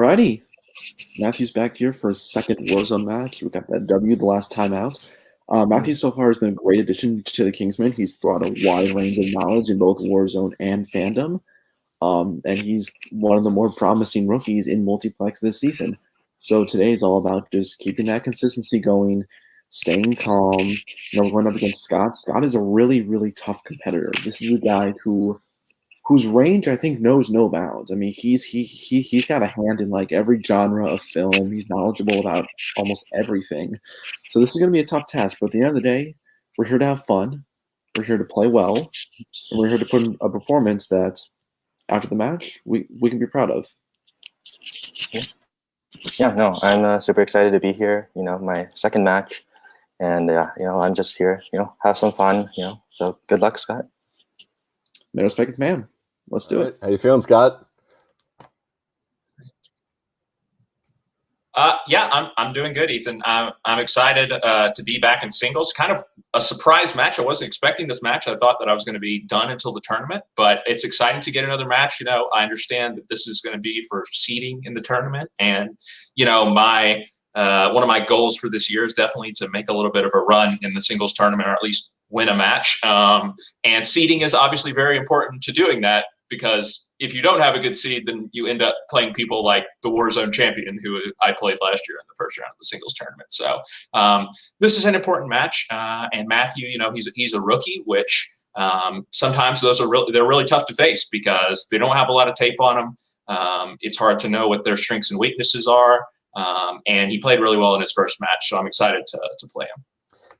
Alrighty. Matthew's back here for his second Warzone match. We got that W the last time out. Matthew so far has been a great addition to the Kingsmen. He's brought a wide range of knowledge in both Warzone and Fandom. And he's one of the more promising rookies in Multiplex this season. So today is all about just keeping that consistency going, staying calm. We're going up against Scott. Scott is a really, really tough competitor. This is a guy whose range I think knows no bounds. I mean, he's got a hand in like every genre of film. He's knowledgeable about almost everything. So this is going to be a tough task. But at the end of the day, we're here to have fun. We're here to play well, and we're here to put in a performance that, after the match, we can be proud of. Yeah, no, I'm super excited to be here. My second match, and I'm just here. Have some fun. So good luck, Scott. No respect, man. Let's do it. How you feeling, Scott? Yeah, I'm doing good, Ethan. I'm excited to be back in singles. Kind of a surprise match. I wasn't expecting this match. I thought that I was going to be done until the tournament, but it's exciting to get another match. I understand that this is going to be for seeding in the tournament, and my one of my goals for this year is definitely to make a little bit of a run in the singles tournament, or at least win a match. And seeding is obviously very important to doing that, because if you don't have a good seed, then you end up playing people like the Warzone champion, who I played last year in the first round of the singles tournament. So this is an important match. And Matthew, he's a rookie, which sometimes those are they're really tough to face because they don't have a lot of tape on them. It's hard to know what their strengths and weaknesses are. And he played really well in his first match, so I'm excited to play him.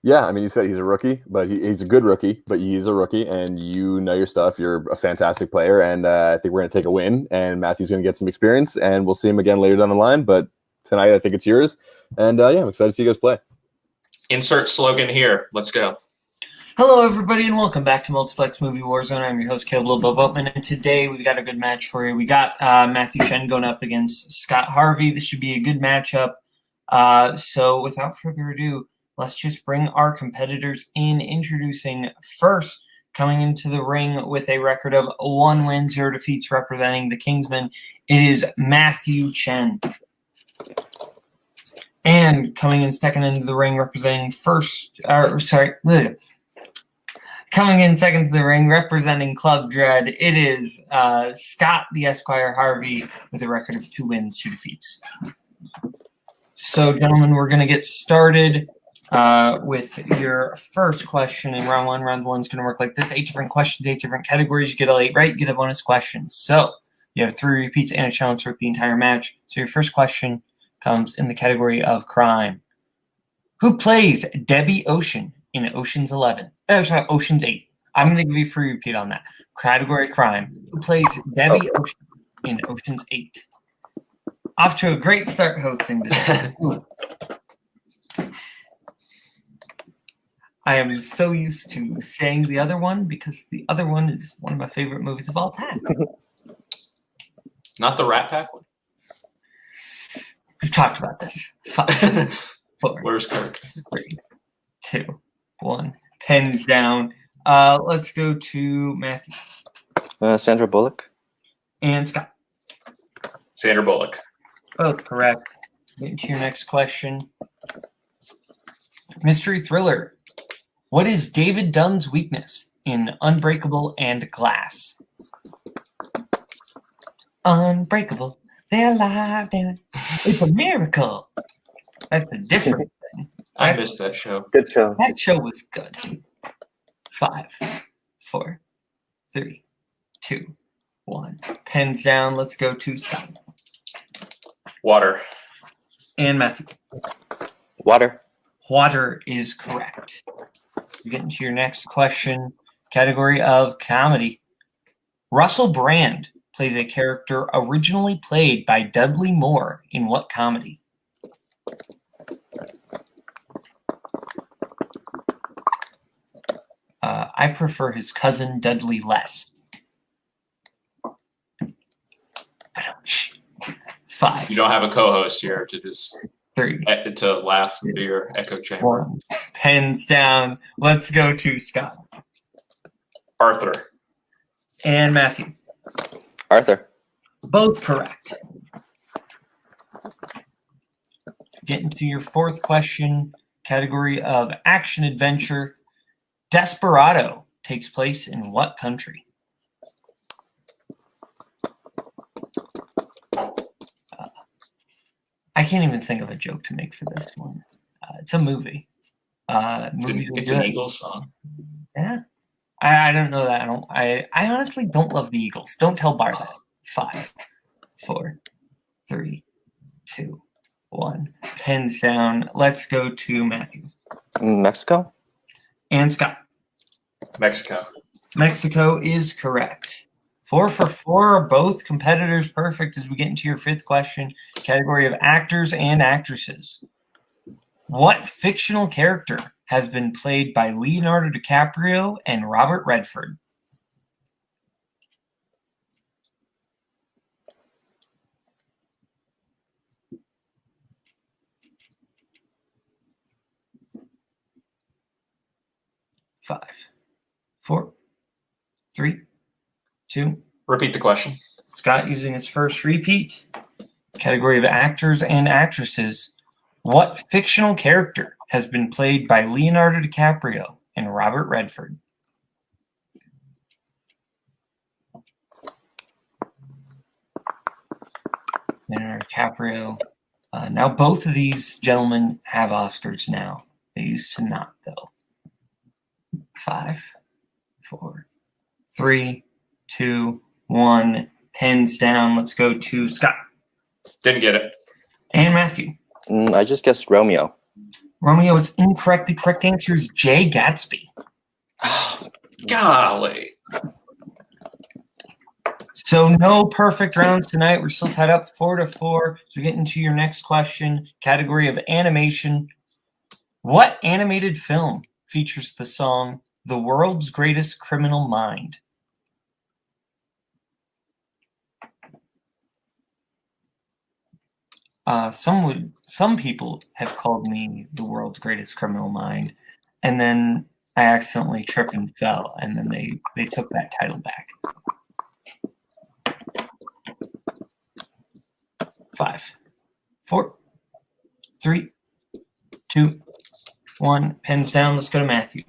Yeah, I mean, you said he's a rookie, but he's a good rookie, but he's a rookie, and you know your stuff. You're a fantastic player, and I think we're going to take a win, and Matthew's going to get some experience, and we'll see him again later down the line, but tonight I think it's yours, and yeah, I'm excited to see you guys play. Insert slogan here. Let's go. Hello, everybody, and welcome back to Multiplex Movie Warzone. I'm your host, Kaleb Boatman, and today we've got a good match for you. We got Matthew Chen going up against Scott Harvey. This should be a good matchup. So without further ado, let's just bring our competitors in. Introducing first, coming into the ring with a record of 1 win, 0 defeats, representing the Kingsmen, it is Matthew Chen. And coming in second into the ring, coming in second to the ring, representing Club Dread, it is Scott the Esquire Harvey with a record of 2 wins, 2 defeats. So, gentlemen, we're going to get started with your first question in round 1. Round 1 is going to work like this: 8 different questions, 8 different categories. You get all 8 right, you get a bonus question. So you have 3 repeats and a challenge throughout the entire match. So your first question comes in the category of crime. Who plays Debbie Ocean in Ocean's 11? Ocean's 8. I'm going to give you a free repeat on that. Category crime. Who plays Debbie Ocean in Ocean's 8? Off to a great start hosting today. I am so used to saying the other one because the other one is one of my favorite movies of all time. Not the Rat Pack one? We've talked about this. 5, 4, Where's Kirk? 3, 2, 1. Pens down. Let's go to Matthew. Sandra Bullock. And Scott. Sandra Bullock. Both correct. Getting to your next question. Mystery thriller. What is David Dunn's weakness in Unbreakable and Glass? Unbreakable. They're alive, damn it. It's a miracle. That's a different thing. I missed that show. Good show. That show was good. 5, 4, 3, 2, 1. Pens down. Let's go to Scott. Water. And Matthew. Water. Water is correct. We get into your next question. Category of comedy. Russell Brand plays a character originally played by Dudley Moore in what comedy? I prefer his cousin Dudley less. 5. You don't have a co-host here to just 3 to laugh into your echo chamber. 1. Pens down. Let's go to Scott. Arthur. And Matthew. Arthur. Both correct. Getting to your fourth question, category of action adventure. Desperado takes place in what country? I can't even think of a joke to make for this one. It's a movie. It's an Eagles song. Yeah. I don't know that. I honestly don't love the Eagles. Don't tell Bar that. 5, 4, 3, 2, 1. Pens down. Let's go to Matthew. Mexico? And Scott. Mexico. Mexico is correct. 4 for 4 are both competitors perfect as we get into your fifth question, category of actors and actresses. What fictional character has been played by Leonardo DiCaprio and Robert Redford? Five, 4, 3, 2. Repeat the question. Scott using his first repeat. Category of actors and actresses. What fictional character has been played by Leonardo DiCaprio and Robert Redford? Leonardo DiCaprio. Now both of these gentlemen have Oscars now. They used to not, though. 5, 4, 3, 2, 1. Pens down. Let's go to Scott. Didn't get it. And Matthew. I just guessed Romeo. Romeo is incorrect. The correct answer is Jay Gatsby. Golly. So no perfect rounds tonight. We're still tied up 4-4. So we get into your next question. Category of animation. What animated film features the song "The World's Greatest Criminal Mind"? Some people have called me the world's greatest criminal mind, and then I accidentally tripped and fell, and then they took that title back. 5, 4, 3, 2, 1. Pens down. Let's go to Matthew.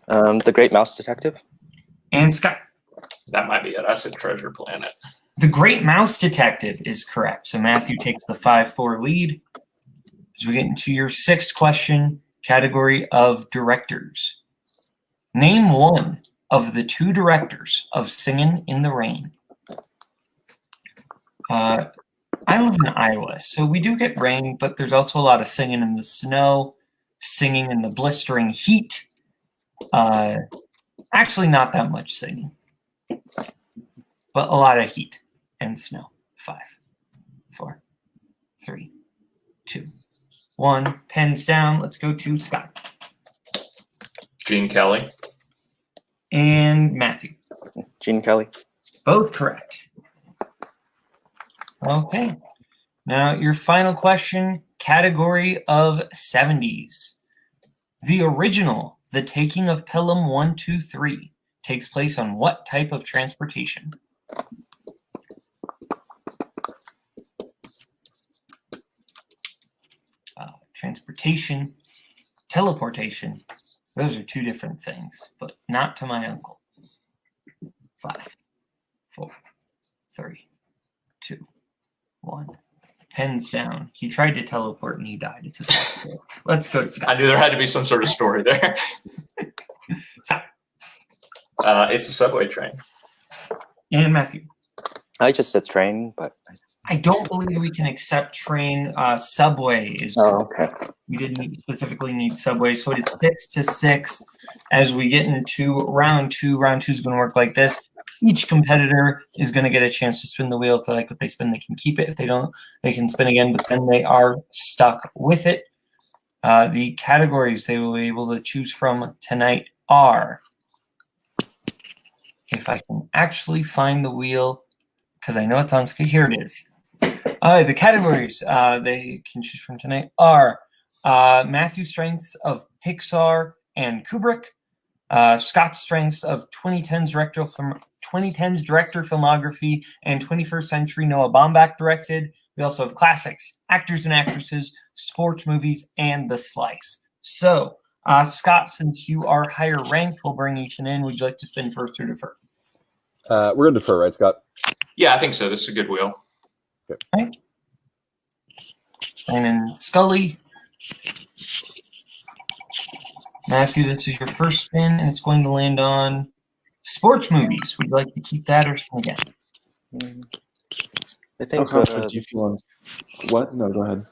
The Great Mouse Detective. And Scott. That might be it. I said Treasure Planet. The Great Mouse Detective is correct. So Matthew takes the 5-4 lead. As we get into your sixth question, category of directors. Name one of the 2 directors of Singin' in the Rain. I live in Iowa, so we do get rain, but there's also a lot of singing in the snow, singing in the blistering heat. Actually, not that much singing, but a lot of heat and snow. 5, 4, 3, 2, 1. Pens down. Let's go to Scott. Gene Kelly. And Matthew. Gene Kelly. Both correct. Okay. Now, your final question, category of 70s. The original The Taking of Pelham 1, 2, 3 takes place on what type of transportation? Transportation, teleportation, those are 2 different things, but not to my uncle. 5, 4, 3, 2, 1. Pens down. He tried to teleport and he died. It's a sad. Let's go to Scott. I knew there had to be some sort of story there. It's a subway train. And Matthew. I just said train, but I don't believe we can accept train. Subway is. oh, okay. We didn't specifically need subway, so it is 6-6 as we get into round 2. Round 2 is going to work like this. Each competitor is going to get a chance to spin the wheel. If they like what they spin, they can keep it. If they don't, they can spin again, but then they are stuck with it. The categories they will be able to choose from tonight are, if I can actually find the wheel, because I know it's on screen. Here it is. The categories they can choose from tonight are Matthew's strengths of Pixar and Kubrick, Scott's strengths of 2010's director filmography and 21st Century Noah Baumbach directed, We also have classics, actors and actresses, sports movies, and the slice. So, Scott, since you are higher ranked, we'll bring Ethan in. Would you like to spin first or defer? We're going to defer, right, Scott? Yeah, I think so. This is a good wheel. Okay. And then Scully. Matthew, this is your first spin, and it's going to land on sports movies. Would you like to keep that or spin again? I think. Okay, do you feel on what? No, go ahead.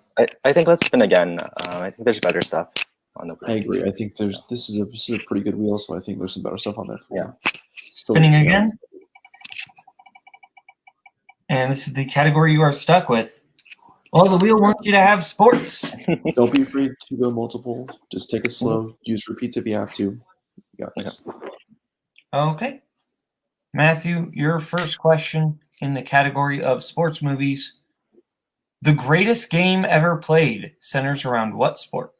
I think let's spin again. I think there's better stuff on the wheel. I agree. I think this is a pretty good wheel, so I think there's some better stuff on there. Yeah. Spinning again. And this is the category you are stuck with. Well, the wheel wants you to have sports. Don't be afraid to go multiple. Just take it slow. Use repeats if you have to. You got this. Okay. Matthew, your first question in the category of sports movies. The greatest game ever played centers around what sport?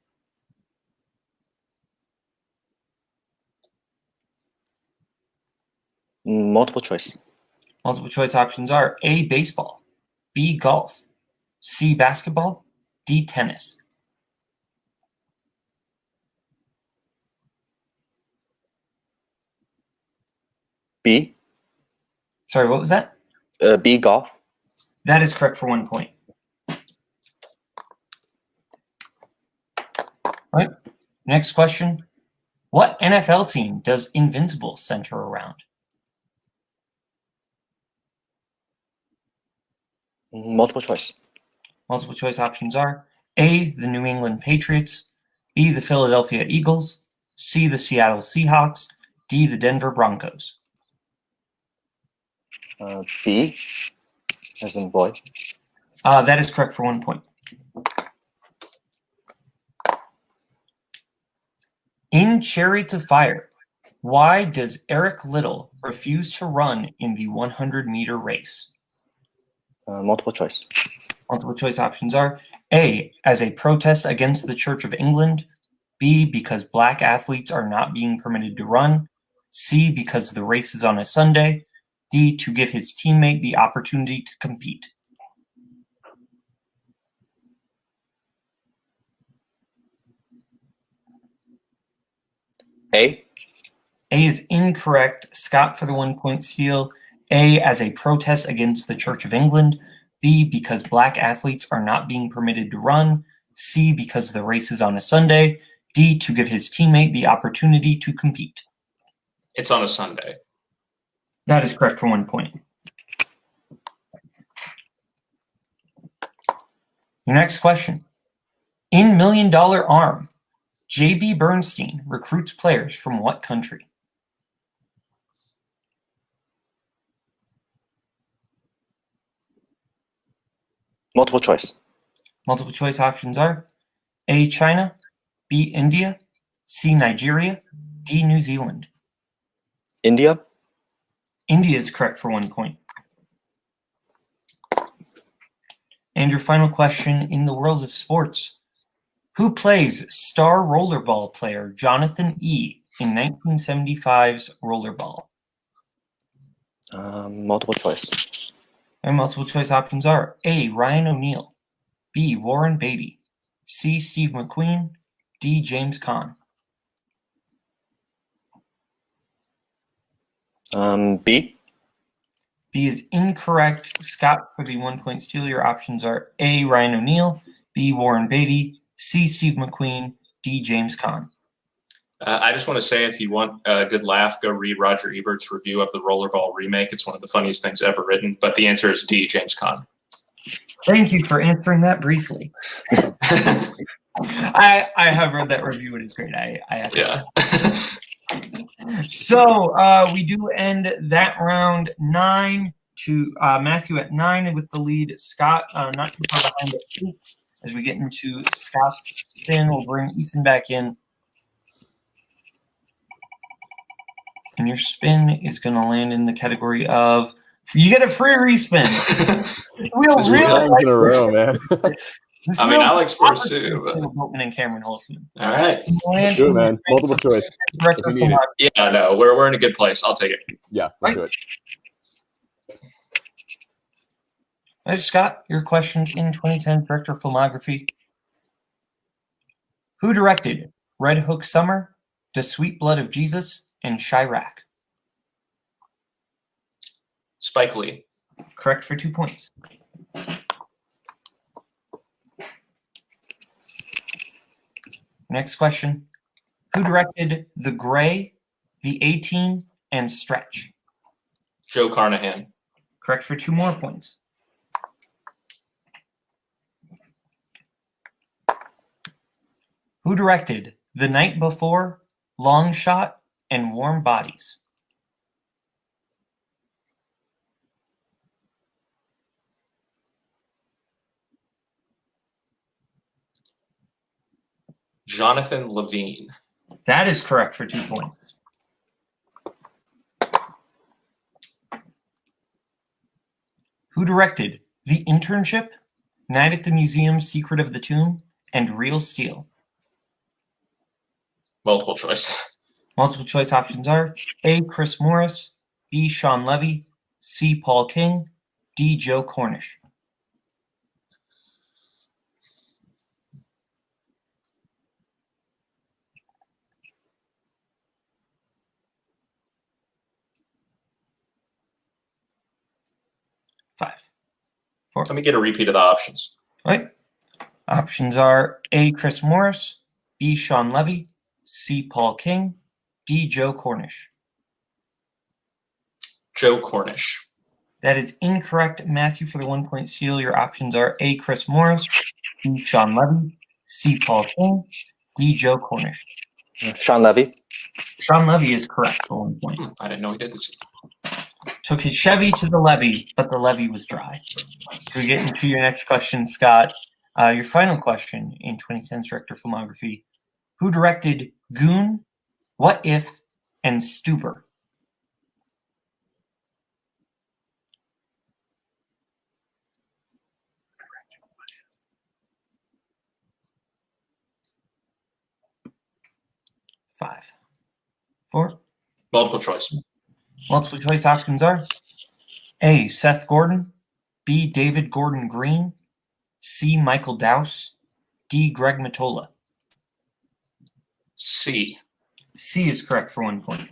Multiple choice. Multiple choice options are A, baseball, B, golf, C, basketball, D, tennis. B. Sorry, what was that? B, golf. That is correct for 1 point. All right. Next question. What NFL team does Invincible center around? Multiple choice. Multiple choice options are A, the New England Patriots, B, the Philadelphia Eagles, C, the Seattle Seahawks, D, the Denver Broncos. B, as in boy. That is correct for 1 point. In Chariots of Fire, why does Eric Liddell refuse to run in the 100-meter race? Multiple choice. Multiple choice options are A, as a protest against the Church of England, B, because black athletes are not being permitted to run, C, because the race is on a Sunday, D, to give his teammate the opportunity to compete. A. A is incorrect. Scott for the 1 point steal. A, as a protest against the Church of England. B, because black athletes are not being permitted to run. C, because the race is on a Sunday. D, to give his teammate the opportunity to compete. It's on a Sunday. That is correct for 1 point. Your next question. In $1 Million Arm, J.B. Bernstein recruits players from what country? Multiple choice. Multiple choice options are A, China, B, India, C, Nigeria, D, New Zealand. India. India is correct for 1 point. And your final question in the world of sports. Who plays star rollerball player Jonathan E. in 1975's Rollerball? Multiple choice. And multiple choice options are A, Ryan O'Neal, B, Warren Beatty, C, Steve McQueen, D, James Caan. B. B is incorrect. Scott, for the 1 point steal, your options are A, Ryan O'Neal, B, Warren Beatty, C, Steve McQueen, D, James Caan. I just want to say, if you want a good laugh, go read Roger Ebert's review of the Rollerball remake. It's one of the funniest things ever written. But the answer is D, James Caan. Thank you for answering that briefly. I have read that review. It is great. I have to say. So we do end that round 9 to Matthew at 9 with the lead. Scott not too far behind at 8. As we get into Scott's spin, we'll bring Ethan back in. And your spin is going to land in the category of you get a free respin. We'll really in a row, man. I mean, I like sports too. But... Boatman and Cameron Holtzman. All right. Do it, man. Multiple choice. If you need it. Yeah, no, we're in a good place. I'll take it. Yeah, let's do it. All right, Scott, your questions in 2010 director filmography. Who directed Red Hook Summer, The Sweet Blood of Jesus, and Chirac? Spike Lee. Correct for 2 points. Next question. Who directed The Gray, The A-Team, and Stretch? Joe Carnahan. Correct for 2 more points. Who directed The Night Before, Long Shot, and Warm Bodies? Jonathan Levine. That is correct for 2 points. Who directed The Internship, Night at the Museum, Secret of the Tomb, and Real Steel? Multiple choice. Multiple choice options are A. Chris Morris, B. Sean Levy, C. Paul King, D. Joe Cornish. Five, four. Let me get a repeat of the options. All right. Options are A. Chris Morris, B. Sean Levy, C. Paul King, D. Joe Cornish. Joe Cornish. That is incorrect, Matthew, for the 1 point seal. Your options are A. Chris Morris, B. Sean Levy, C. Paul King, D. Joe Cornish. Sean Levy. Sean Levy is correct for 1 point. I didn't know he did this. Took his Chevy to the levee, but the levee was dry. So we get into your next question, Scott. Your final question in 2010's director filmography. Who directed Goon, What If, and Stuber? Five, four. Multiple choice. Multiple choice options are A. Seth Gordon, B. David Gordon Green, C. Michael Dowse, D. Greg Matola. C. C is correct for 1 point.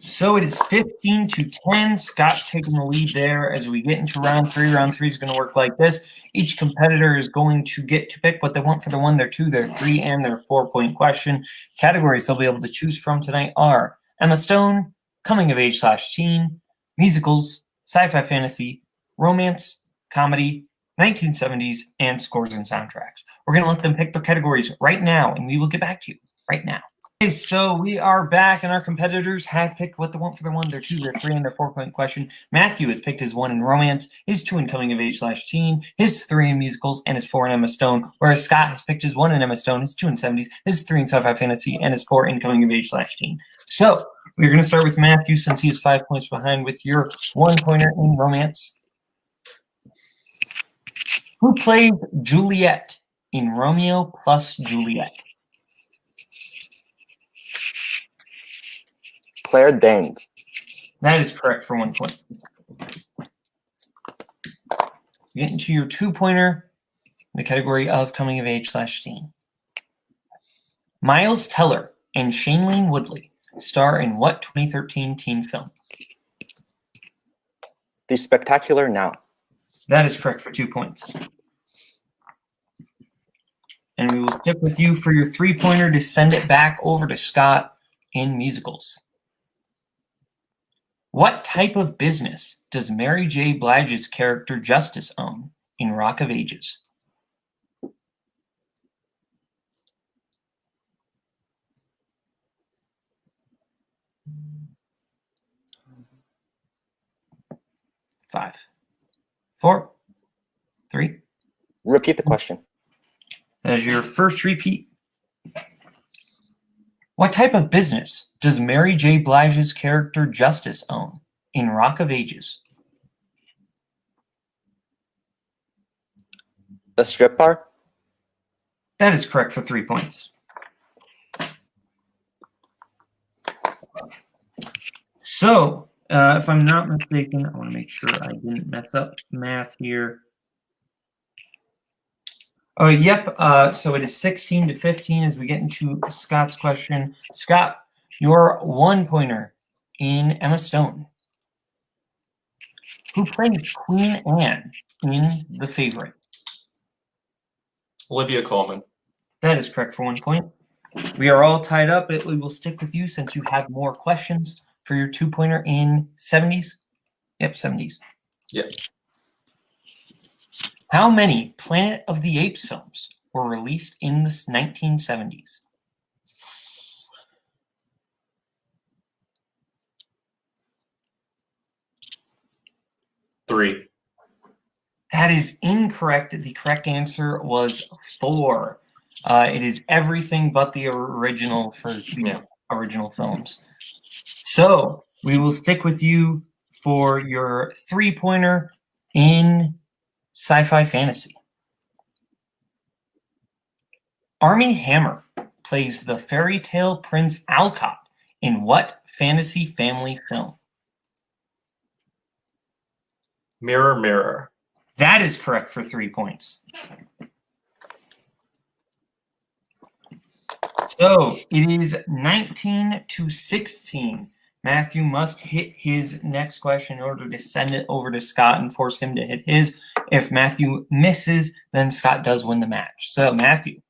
So it is 15-10. Scott taking the lead there as we get into round three. Round three is going to work like this. Each competitor is going to get to pick what they want for their 1, their 2, their 3, and their 4 point question. Categories they'll be able to choose from tonight are Emma Stone, coming of age / teen, musicals, sci-fi fantasy, romance, comedy, 1970s, and scores and soundtracks. We're going to let them pick their categories right now, and we will get back to you right now. Okay, so we are back, and our competitors have picked what they want for their 1, their 2, their 3, and their 4 point question. Matthew has picked his 1 in romance, his 2 in coming of age / teen, his 3 in musicals, and his 4 in Emma Stone, whereas Scott has picked his 1 in Emma Stone, his 2 in 70s, his 3 in sci-fi fantasy, and his 4 in coming of age / teen. So we're going to start with Matthew since he is 5 points behind with your 1 pointer in romance. Who plays Juliet in Romeo plus Juliet? Claire Danes. That is correct for 1 point. You get into your 2 pointer in the category of coming of age / teen. Miles Teller and Shailene Woodley star in what 2013 teen film? The Spectacular Now. That is correct for 2 points. And we will stick with you for your 3 pointer to send it back over to Scott in musicals. What type of business does Mary J. Blige's character Justice own in Rock of Ages? Five, 4, 3. Repeat the question. As your first repeat. What type of business does Mary J. Blige's character Justice own in Rock of Ages? The strip bar. That is correct for 3 points. So, If I'm not mistaken, I want to make sure I didn't mess up math here. Oh, yep. So it is 16-15 as we get into Scott's question. Scott, your 1-pointer in Emma Stone. Who plays Queen Anne in The Favorite? Olivia Colman. That is correct for 1 point. We are all tied up. We will stick with you since you have more questions for your 2-pointer in 70s. Yep, 70s. Yep. How many Planet of the Apes films were released in the 1970s? Three. That is incorrect. The correct answer was 4. It is everything but the original for the original films. So we will stick with you for your 3-pointer in sci-fi fantasy. Armie Hammer plays the fairy tale Prince Alcott in what fantasy family film? Mirror, Mirror. That is correct for 3 points. So it is 19-16. Matthew must hit his next question in order to send it over to Scott and force him to hit his. If Matthew misses, then Scott does win the match. So Matthew,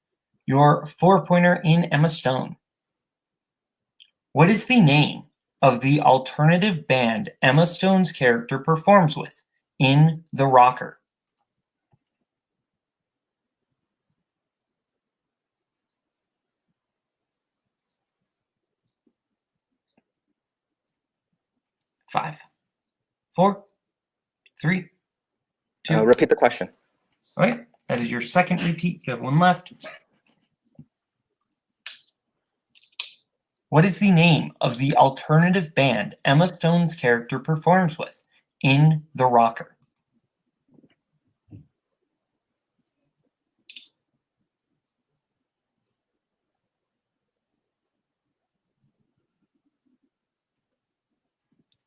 your 4-pointer in Emma Stone. What is the name of the alternative band Emma Stone's character performs with in The Rocker? Five, 4, 3, 2. Repeat the question. All right. That is your second repeat. You have 1 left. What is the name of the alternative band Emma Stone's character performs with in The Rocker?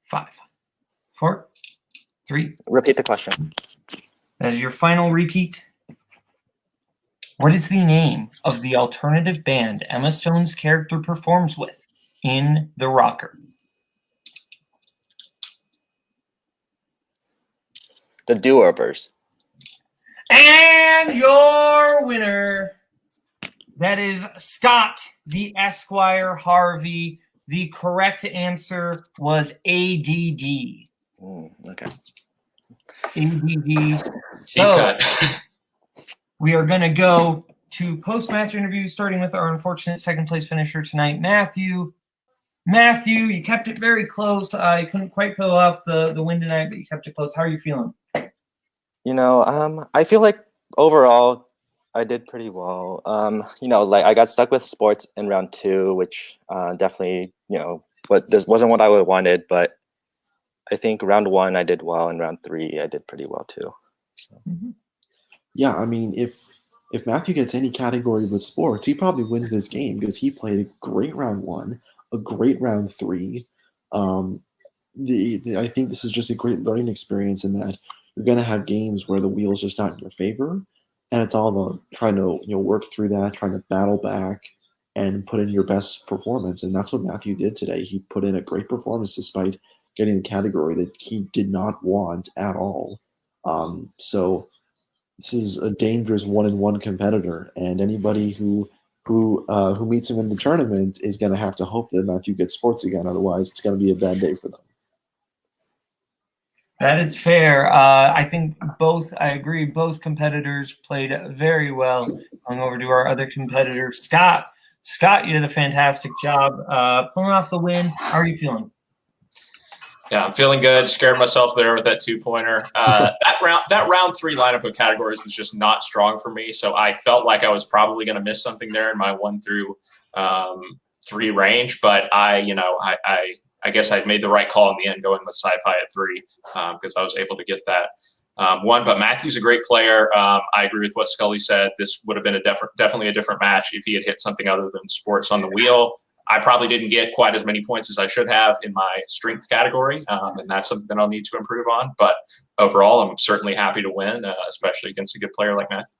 Five, 4, 3. Repeat the question. That is your final repeat. What is the name of the alternative band Emma Stone's character performs with in The Rocker? The Do-Overs. And your winner, that is Scott, the Esquire Harvey. The correct answer was ADD. Okay. ADD. So we are going to go to post-match interviews, starting with our unfortunate second-place finisher tonight, Matthew. Matthew, you kept it very close. You couldn't quite pull off the win tonight, but you kept it close. How are you feeling? You know, I feel like overall I did pretty well. You know, like I got stuck with sports in round 2, which definitely, you know, but this wasn't what I would have wanted. But I think round 1 I did well, and round 3 I did pretty well too. So. Yeah, I mean, if Matthew gets any category with sports, he probably wins this game because he played a great round 1, a great round 3. I think this is just a great learning experience in that you're going to have games where the wheel's just not in your favor, and it's all about trying to work through that, trying to battle back, and put in your best performance. And that's what Matthew did today. He put in a great performance despite getting a category that he did not want at all. So this is a dangerous 1-in-1 competitor, and anybody who meets him in the tournament is going to have to hope that Matthew gets sports again. Otherwise, it's going to be a bad day for them. That is fair. I think I agree, both competitors played very well. Going over to our other competitor, Scott. Scott, you did a fantastic job pulling off the win. How are you feeling? Yeah, I'm feeling good. Scared myself there with that 2-pointer. That round 3 lineup of categories was just not strong for me, so I felt like I was probably going to miss something there in my 1 through 3 range. But I guess I made the right call in the end, going with sci-fi at 3 because I was able to get that 1. But Matthew's a great player. I agree with what Scully said. This would have been definitely a different match if he had hit something other than sports on the wheel. I probably didn't get quite as many points as I should have in my strength category, and that's something I'll need to improve on. But overall, I'm certainly happy to win, especially against a good player like Matthew.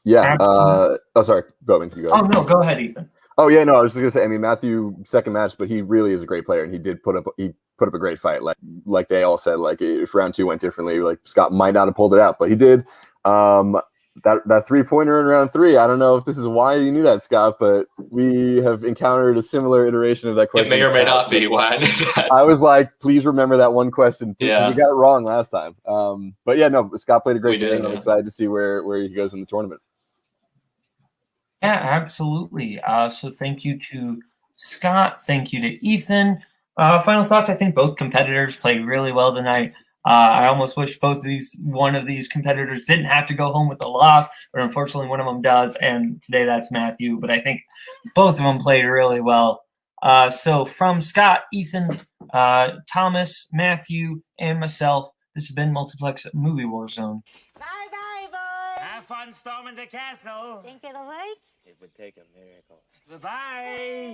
Yeah. Oh, sorry. Boatman, you go ahead. Oh, no, go ahead, Ethan. Oh, yeah, no, I was just going to say, I mean, Matthew, second match, but he really is a great player, and he did put up a great fight. Like they all said, like, if round 2 went differently, like, Scott might not have pulled it out, but he did. That three-pointer in round 3, I don't know if this is why you knew that, Scott, but we have encountered a similar iteration of that question. It may or may not be why I knew that. I was like, please remember that one question. Yeah. We got it wrong last time. But yeah, no, Scott played a great game, and I'm yeah. excited to see where he goes in the tournament. Yeah, absolutely. So thank you to Scott. Thank you to Ethan. Final thoughts. I think both competitors played really well tonight. I almost wish one of these competitors didn't have to go home with a loss, but unfortunately one of them does, and today that's Matthew. But I think both of them played really well. So from Scott, Ethan, Thomas, Matthew, and myself, this has been Multiplex Movie Warzone. Bye-bye, boys. Have fun storming the castle. Think it'll work? It would take a miracle. Bye-bye.